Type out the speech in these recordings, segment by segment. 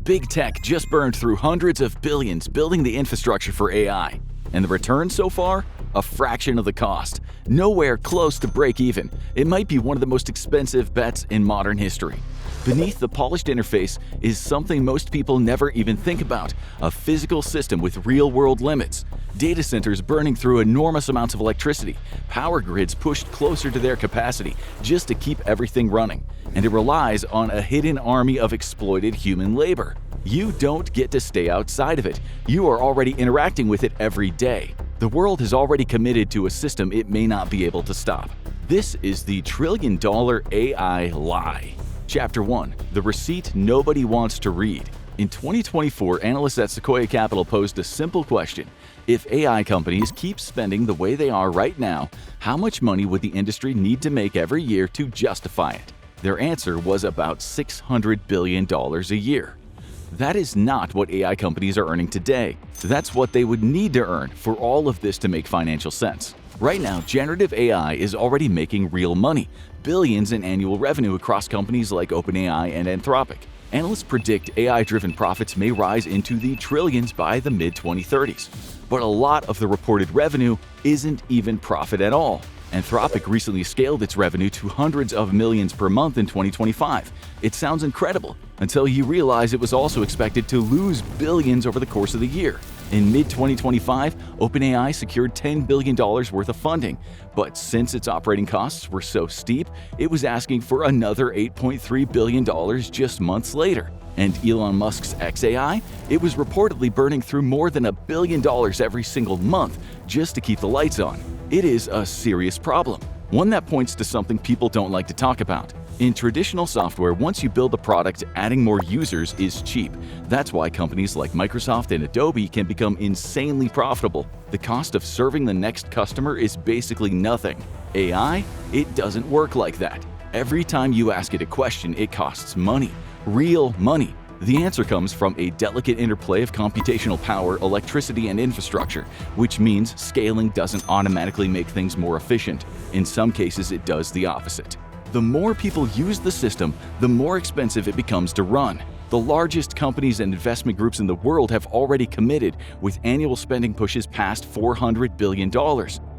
Big tech just burned through hundreds of billions building the infrastructure for AI. And the return so far? A fraction of the cost. Nowhere close to break even. It might be one of the most expensive bets in modern history. Beneath the polished interface is something most people never even think about: a physical system with real-world limits. Data centers burning through enormous amounts of electricity, power grids pushed closer to their capacity just to keep everything running, and it relies on a hidden army of exploited human labor. You don't get to stay outside of it. You are already interacting with it every day. The world has already committed to a system it may not be able to stop. This is the trillion-dollar AI lie. Chapter 1: The Receipt Nobody Wants to Read. In 2024, analysts at Sequoia Capital posed a simple question: if AI companies keep spending the way they are right now, how much money would the industry need to make every year to justify it? Their answer was about $600 billion a year. That is not what AI companies are earning today. That's what they would need to earn for all of this to make financial sense. Right now, generative AI is already making real money, billions in annual revenue across companies like OpenAI and Anthropic. Analysts predict AI-driven profits may rise into the trillions by the mid-2030s. But a lot of the reported revenue isn't even profit at all. Anthropic recently scaled its revenue to hundreds of millions per month in 2025. It sounds incredible until you realize it was also expected to lose billions over the course of the year. In mid-2025, OpenAI secured $10 billion worth of funding, but since its operating costs were so steep, it was asking for another $8.3 billion just months later. And Elon Musk's xAI? It was reportedly burning through more than $1 billion every single month just to keep the lights on. It is a serious problem, one that points to something people don't like to talk about. In traditional software, once you build a product, adding more users is cheap. That's why companies like Microsoft and Adobe can become insanely profitable. The cost of serving the next customer is basically nothing. AI? It doesn't work like that. Every time you ask it a question, it costs money. Real money. The answer comes from a delicate interplay of computational power, electricity, and infrastructure, which means scaling doesn't automatically make things more efficient. In some cases, it does the opposite. The more people use the system, the more expensive it becomes to run. The largest companies and investment groups in the world have already committed, with annual spending pushes past $400 billion.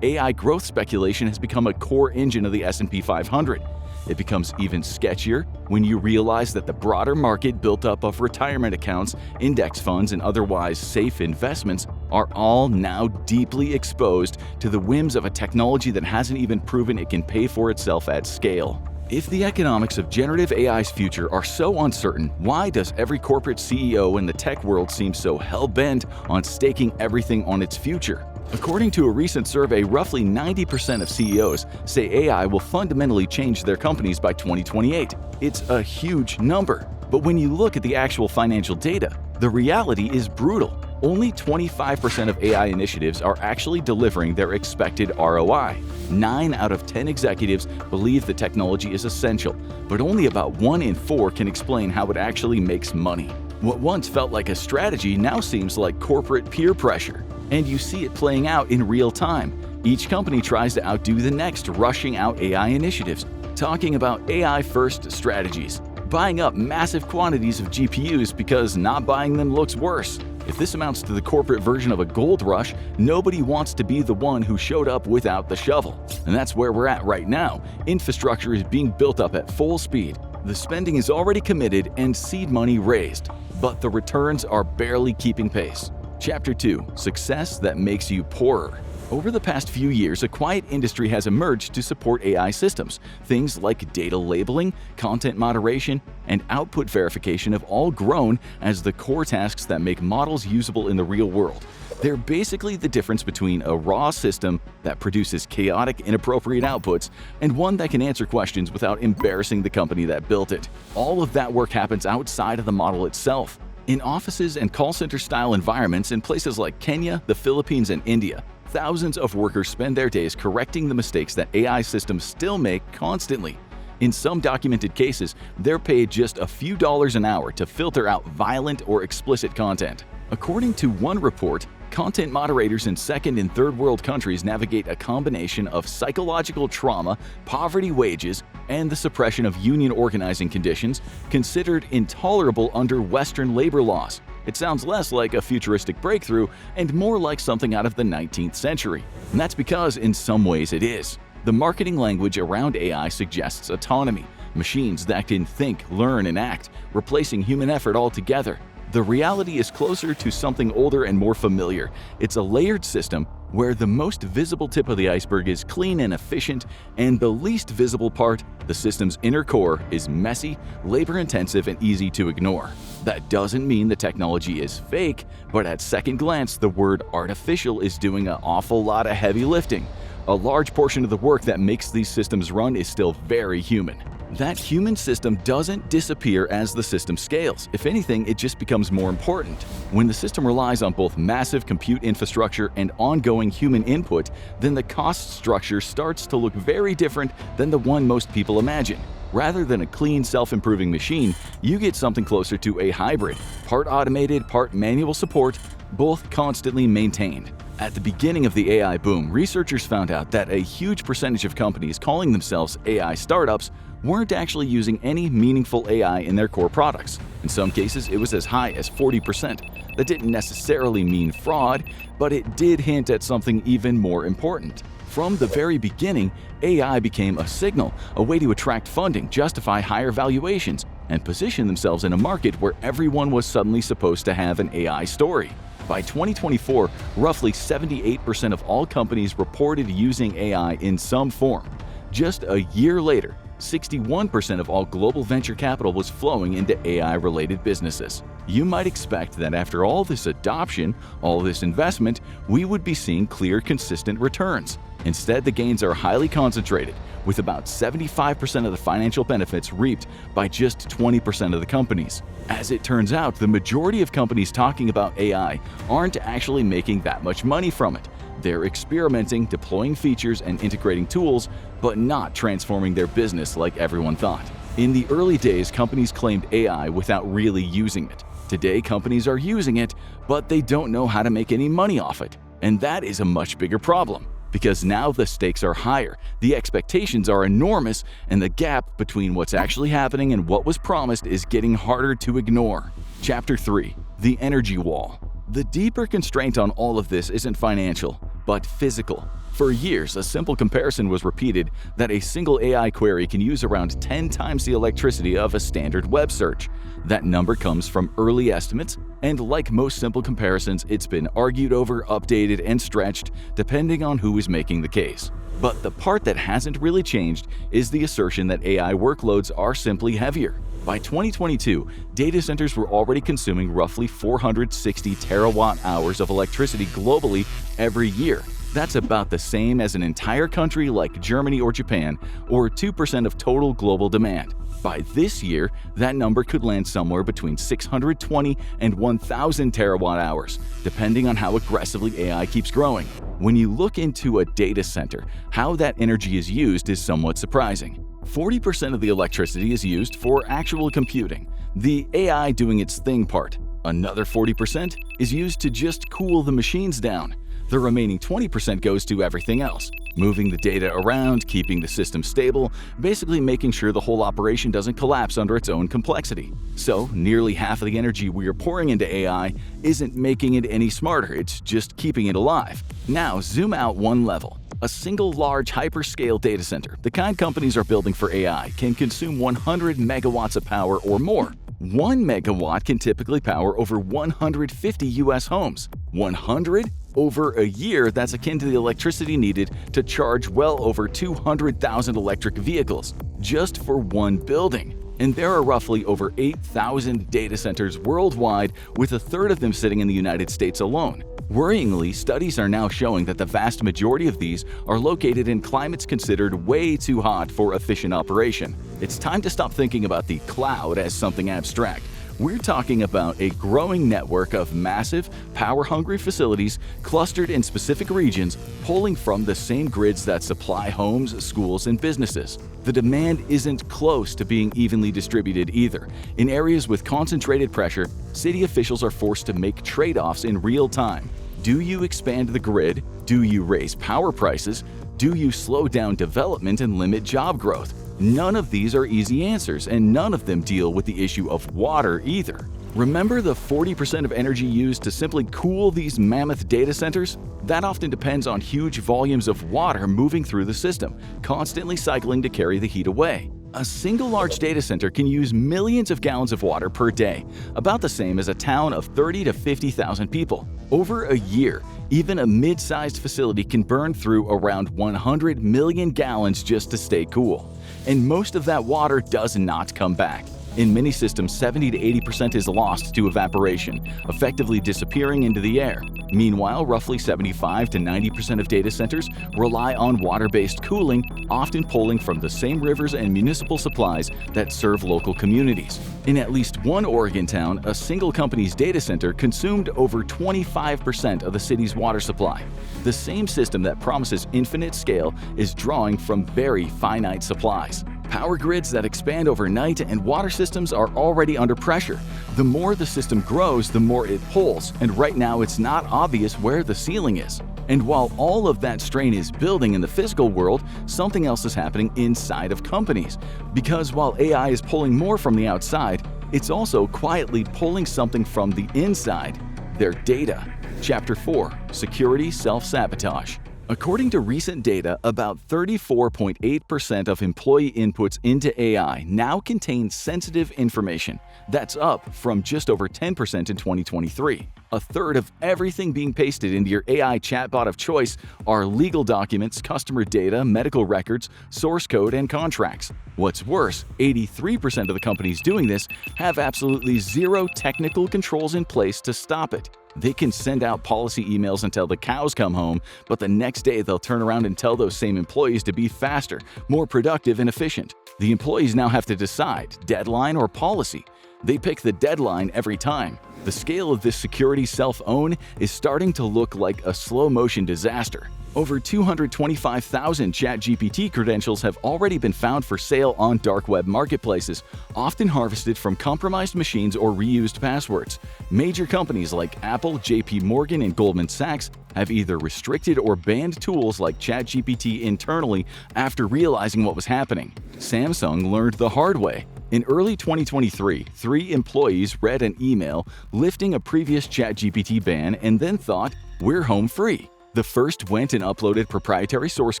AI growth speculation has become a core engine of the S&P 500. It becomes even sketchier when you realize that the broader market built up of retirement accounts, index funds, and otherwise safe investments are all now deeply exposed to the whims of a technology that hasn't even proven it can pay for itself at scale. If the economics of generative AI's future are so uncertain, why does every corporate CEO in the tech world seem so hell-bent on staking everything on its future? According to a recent survey, roughly 90% of CEOs say AI will fundamentally change their companies by 2028. It's a huge number. But when you look at the actual financial data, the reality is brutal. Only 25% of AI initiatives are actually delivering their expected ROI. 9 out of 10 executives believe the technology is essential, but only about 1 in 4 can explain how it actually makes money. What once felt like a strategy now seems like corporate peer pressure. And you see it playing out in real time. Each company tries to outdo the next, rushing out AI initiatives, talking about AI-first strategies, buying up massive quantities of GPUs because not buying them looks worse. If this amounts to the corporate version of a gold rush, nobody wants to be the one who showed up without the shovel. And that's where we're at right now. Infrastructure is being built up at full speed. The spending is already committed and seed money raised, but the returns are barely keeping pace. Chapter 2: Success that makes you poorer. Over the past few years, a quiet industry has emerged to support AI systems. Things like data labeling, content moderation, and output verification have all grown as the core tasks that make models usable in the real world. They're basically the difference between a raw system that produces chaotic, inappropriate outputs and one that can answer questions without embarrassing the company that built it. All of that work happens outside of the model itself. In offices and call center-style environments in places like Kenya, the Philippines, and India, thousands of workers spend their days correcting the mistakes that AI systems still make constantly. In some documented cases, they're paid just a few dollars an hour to filter out violent or explicit content. According to one report, content moderators in second and third world countries navigate a combination of psychological trauma, poverty wages, and the suppression of union organizing conditions considered intolerable under Western labor laws. It sounds less like a futuristic breakthrough and more like something out of the 19th century. And that's because in some ways it is. The marketing language around AI suggests autonomy, machines that can think, learn, and act, replacing human effort altogether. The reality is closer to something older and more familiar. It's a layered system where the most visible tip of the iceberg is clean and efficient, and the least visible part, the system's inner core, is messy, labor-intensive, and easy to ignore. That doesn't mean the technology is fake, but at second glance, the word artificial is doing an awful lot of heavy lifting. A large portion of the work that makes these systems run is still very human. That human system doesn't disappear as the system scales. If anything, it just becomes more important. When the system relies on both massive compute infrastructure and ongoing human input, then the cost structure starts to look very different than the one most people imagine. Rather than a clean, self-improving machine, you get something closer to a hybrid, part automated, part manual support, both constantly maintained. At the beginning of the AI boom, researchers found out that a huge percentage of companies calling themselves AI startups weren't actually using any meaningful AI in their core products. In some cases, it was as high as 40%. That didn't necessarily mean fraud, but it did hint at something even more important. From the very beginning, AI became a signal, a way to attract funding, justify higher valuations, and position themselves in a market where everyone was suddenly supposed to have an AI story. By 2024, roughly 78% of all companies reported using AI in some form. Just a year later, 61% of all global venture capital was flowing into AI-related businesses. You might expect that after all this adoption, all this investment, we would be seeing clear, consistent returns. Instead, the gains are highly concentrated, with about 75% of the financial benefits reaped by just 20% of the companies. As it turns out, the majority of companies talking about AI aren't actually making that much money from it. They're experimenting, deploying features, and integrating tools, but not transforming their business like everyone thought. In the early days, companies claimed AI without really using it. Today, companies are using it, but they don't know how to make any money off it. And that is a much bigger problem, because now the stakes are higher, the expectations are enormous, and the gap between what's actually happening and what was promised is getting harder to ignore. Chapter 3: The Energy Wall. The deeper constraint on all of this isn't financial, but physical. For years, a simple comparison was repeated that a single AI query can use around 10 times the electricity of a standard web search. That number comes from early estimates, and like most simple comparisons, it's been argued over, updated, and stretched depending on who is making the case. But the part that hasn't really changed is the assertion that AI workloads are simply heavier. By 2022, data centers were already consuming roughly 460 terawatt-hours of electricity globally every year. That's about the same as an entire country like Germany or Japan, or 2% of total global demand. By this year, that number could land somewhere between 620 and 1,000 terawatt-hours, depending on how aggressively AI keeps growing. When you look into a data center, how that energy is used is somewhat surprising. 40% of the electricity is used for actual computing, the AI doing its thing part. Another 40% is used to just cool the machines down. The remaining 20% goes to everything else, moving the data around, keeping the system stable, basically making sure the whole operation doesn't collapse under its own complexity. So, nearly half of the energy we are pouring into AI isn't making it any smarter, it's just keeping it alive. Now, zoom out one level. A single large hyperscale data center, the kind companies are building for AI, can consume 100 megawatts of power or more. 1 megawatt can typically power over 150 US homes. 100? Over a year, that's akin to the electricity needed to charge well over 200,000 electric vehicles, just for one building. And there are roughly over 8,000 data centers worldwide, with a third of them sitting in the United States alone. Worryingly, studies are now showing that the vast majority of these are located in climates considered way too hot for efficient operation. It's time to stop thinking about the cloud as something abstract. We're talking about a growing network of massive, power-hungry facilities clustered in specific regions, pulling from the same grids that supply homes, schools, and businesses. The demand isn't close to being evenly distributed either. In areas with concentrated pressure, city officials are forced to make trade-offs in real time. Do you expand the grid? Do you raise power prices? Do you slow down development and limit job growth? None of these are easy answers, and none of them deal with the issue of water either. Remember the 40% of energy used to simply cool these mammoth data centers? That often depends on huge volumes of water moving through the system, constantly cycling to carry the heat away. A single large data center can use millions of gallons of water per day, about the same as a town of 30 to 50,000 people. Over a year, even a mid-sized facility can burn through around 100 million gallons just to stay cool. And most of that water does not come back. In many systems, 70 to 80% is lost to evaporation, effectively disappearing into the air. Meanwhile, roughly 75 to 90% of data centers rely on water-based cooling, often pulling from the same rivers and municipal supplies that serve local communities. In at least one Oregon town, a single company's data center consumed over 25% of the city's water supply. The same system that promises infinite scale is drawing from very finite supplies. Power grids that expand overnight and water systems are already under pressure. The more the system grows, the more it pulls, and right now it's not obvious where the ceiling is. And while all of that strain is building in the physical world, something else is happening inside of companies. Because while AI is pulling more from the outside, it's also quietly pulling something from the inside: their data. Chapter 4: Security Self-Sabotage. According to recent data, about 34.8% of employee inputs into AI now contain sensitive information. That's up from just over 10% in 2023. A third of everything being pasted into your AI chatbot of choice are legal documents, customer data, medical records, source code, and contracts. What's worse, 83% of the companies doing this have absolutely zero technical controls in place to stop it. They can send out policy emails until the cows come home, but the next day they'll turn around and tell those same employees to be faster, more productive, and efficient. The employees now have to decide, deadline or policy. They pick the deadline every time. The scale of this security self-own is starting to look like a slow-motion disaster. Over 225,000 ChatGPT credentials have already been found for sale on dark web marketplaces, often harvested from compromised machines or reused passwords. Major companies like Apple, JP Morgan, and Goldman Sachs have either restricted or banned tools like ChatGPT internally after realizing what was happening. Samsung learned the hard way. In early 2023, 3 employees read an email lifting a previous ChatGPT ban and then thought, "We're home free." The first went and uploaded proprietary source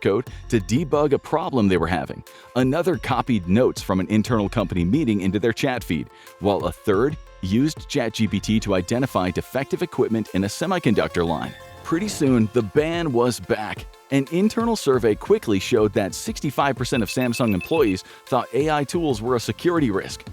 code to debug a problem they were having. Another copied notes from an internal company meeting into their chat feed, while a third used ChatGPT to identify defective equipment in a semiconductor line. Pretty soon, the ban was back. An internal survey quickly showed that 65% of Samsung employees thought AI tools were a security risk.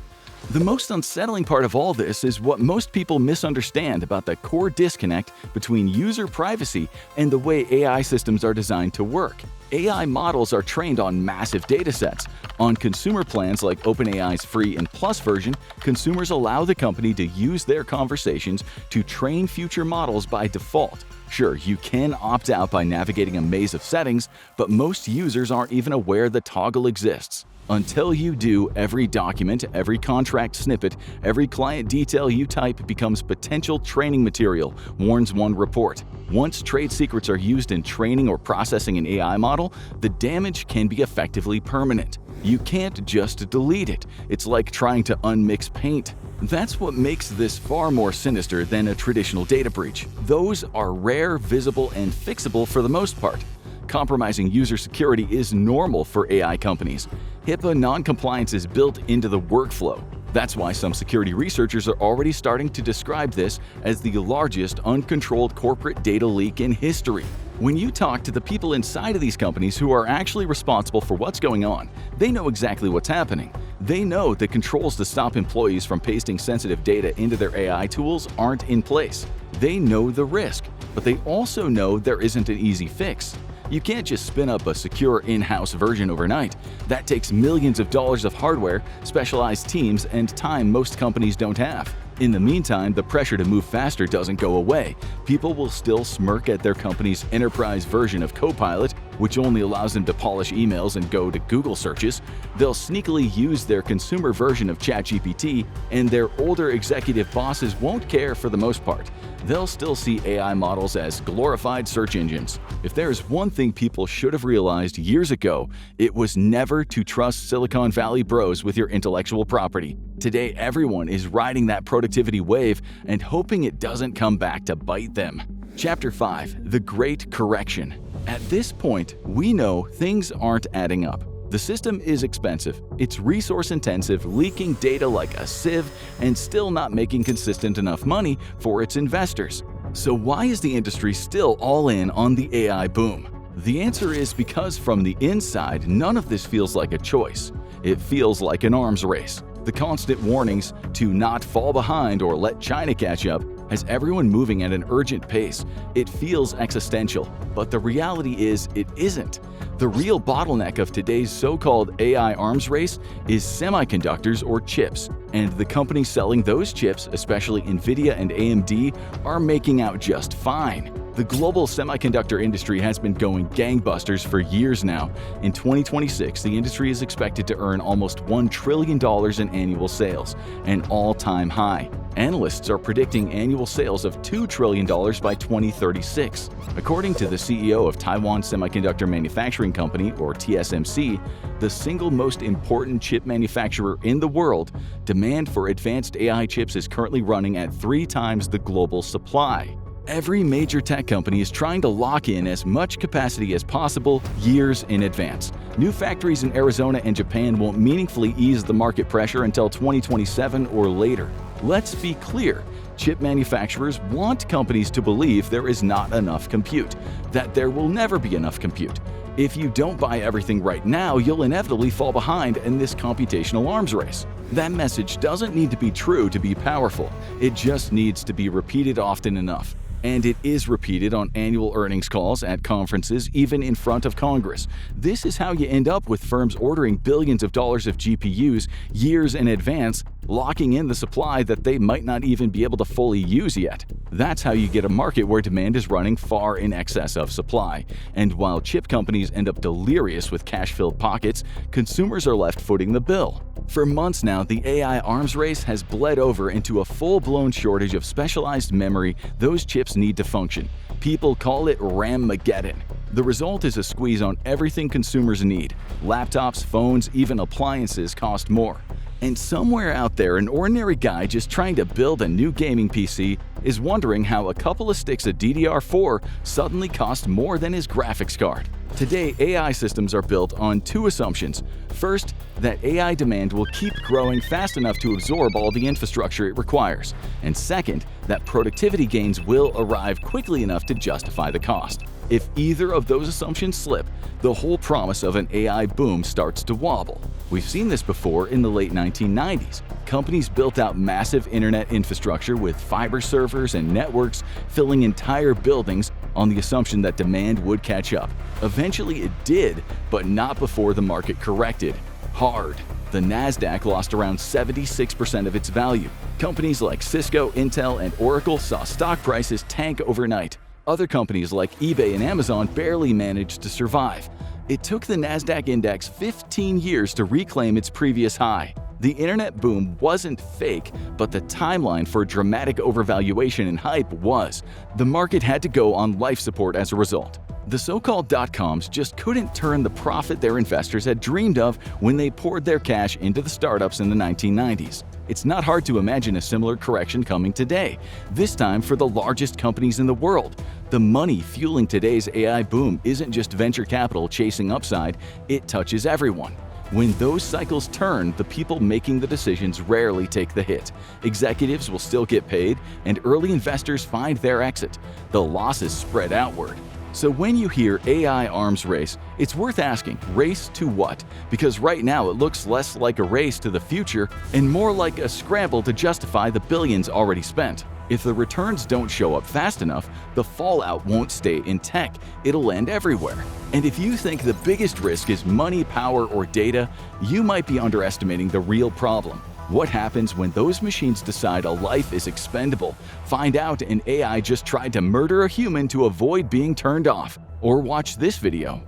The most unsettling part of all this is what most people misunderstand about the core disconnect between user privacy and the way AI systems are designed to work. AI models are trained on massive datasets. On consumer plans like OpenAI's free and plus version, consumers allow the company to use their conversations to train future models by default. Sure, you can opt out by navigating a maze of settings, but most users aren't even aware the toggle exists. Until you do, every document, every contract snippet, every client detail you type becomes potential training material, warns one report. Once trade secrets are used in training or processing an AI model, the damage can be effectively permanent. You can't just delete it. It's like trying to unmix paint. That's what makes this far more sinister than a traditional data breach. Those are rare, visible, and fixable for the most part. Compromising user security is normal for AI companies. HIPAA non-compliance is built into the workflow. That's why some security researchers are already starting to describe this as the largest uncontrolled corporate data leak in history. When you talk to the people inside of these companies who are actually responsible for what's going on, they know exactly what's happening. They know the controls to stop employees from pasting sensitive data into their AI tools aren't in place. They know the risk, but they also know there isn't an easy fix. You can't just spin up a secure in-house version overnight. That takes millions of dollars of hardware, specialized teams, and time most companies don't have. In the meantime, the pressure to move faster doesn't go away. People will still smirk at their company's enterprise version of Copilot, which only allows them to polish emails and go to Google searches. They'll sneakily use their consumer version of ChatGPT, and their older executive bosses won't care for the most part. They'll still see AI models as glorified search engines. If there's one thing people should have realized years ago, it was never to trust Silicon Valley bros with your intellectual property. Today, everyone is riding that productivity wave and hoping it doesn't come back to bite them. Chapter 5: The Great Correction. At this point, we know things aren't adding up. The system is expensive, it's resource-intensive, leaking data like a sieve, and still not making consistent enough money for its investors. So why is the industry still all in on the AI boom? The answer is because from the inside, none of this feels like a choice. It feels like an arms race. The constant warnings to not fall behind or let China catch up has everyone moving at an urgent pace. It feels existential, but the reality is it isn't. The real bottleneck of today's so-called AI arms race is semiconductors or chips, and the companies selling those chips, especially NVIDIA and AMD, are making out just fine. The global semiconductor industry has been going gangbusters for years now. In 2026, the industry is expected to earn almost $1 trillion in annual sales, an all-time high. Analysts are predicting annual sales of $2 trillion by 2036. According to the CEO of Taiwan Semiconductor Manufacturing Company, or TSMC, the single most important chip manufacturer in the world, demand for advanced AI chips is currently running at 3 times the global supply. Every major tech company is trying to lock in as much capacity as possible years in advance. New factories in Arizona and Japan won't meaningfully ease the market pressure until 2027 or later. Let's be clear. Chip manufacturers want companies to believe there is not enough compute, that there will never be enough compute. If you don't buy everything right now, you'll inevitably fall behind in this computational arms race. That message doesn't need to be true to be powerful. It just needs to be repeated often enough. And it is repeated on annual earnings calls, at conferences, even in front of Congress. This is how you end up with firms ordering billions of dollars of GPUs years in advance, locking in the supply that they might not even be able to fully use yet. That's how you get a market where demand is running far in excess of supply. And while chip companies end up delirious with cash-filled pockets, consumers are left footing the bill. For months now, the AI arms race has bled over into a full-blown shortage of specialized memory those chips need to function. People call it RAM-mageddon. The result is a squeeze on everything consumers need. Laptops, phones, even appliances cost more. And somewhere out there, an ordinary guy just trying to build a new gaming PC is wondering how a couple of sticks of DDR4 suddenly cost more than his graphics card. Today, AI systems are built on 2 assumptions. First, that AI demand will keep growing fast enough to absorb all the infrastructure it requires. And second, that productivity gains will arrive quickly enough to justify the cost. If either of those assumptions slip, the whole promise of an AI boom starts to wobble. We've seen this before in the late 1990s. Companies built out massive internet infrastructure with fiber servers and networks filling entire buildings on the assumption that demand would catch up. Eventually it did, but not before the market corrected. Hard. The Nasdaq lost around 76% of its value. Companies like Cisco, Intel, and Oracle saw stock prices tank overnight. Other companies like eBay and Amazon barely managed to survive. It took the Nasdaq index 15 years to reclaim its previous high. The internet boom wasn't fake, but the timeline for dramatic overvaluation and hype was. The market had to go on life support as a result. The so-called dot-coms just couldn't turn the profit their investors had dreamed of when they poured their cash into the startups in the 1990s. It's not hard to imagine a similar correction coming today, this time for the largest companies in the world. The money fueling today's AI boom isn't just venture capital chasing upside, it touches everyone. When those cycles turn, the people making the decisions rarely take the hit. Executives will still get paid, and early investors find their exit. The losses spread outward. So when you hear AI arms race, it's worth asking, race to what? Because right now it looks less like a race to the future and more like a scramble to justify the billions already spent. If the returns don't show up fast enough, the fallout won't stay in tech, it'll end everywhere. And if you think the biggest risk is money, power, or data, you might be underestimating the real problem. What happens when those machines decide a life is expendable? Find out an AI just tried to murder a human to avoid being turned off. Or watch this video.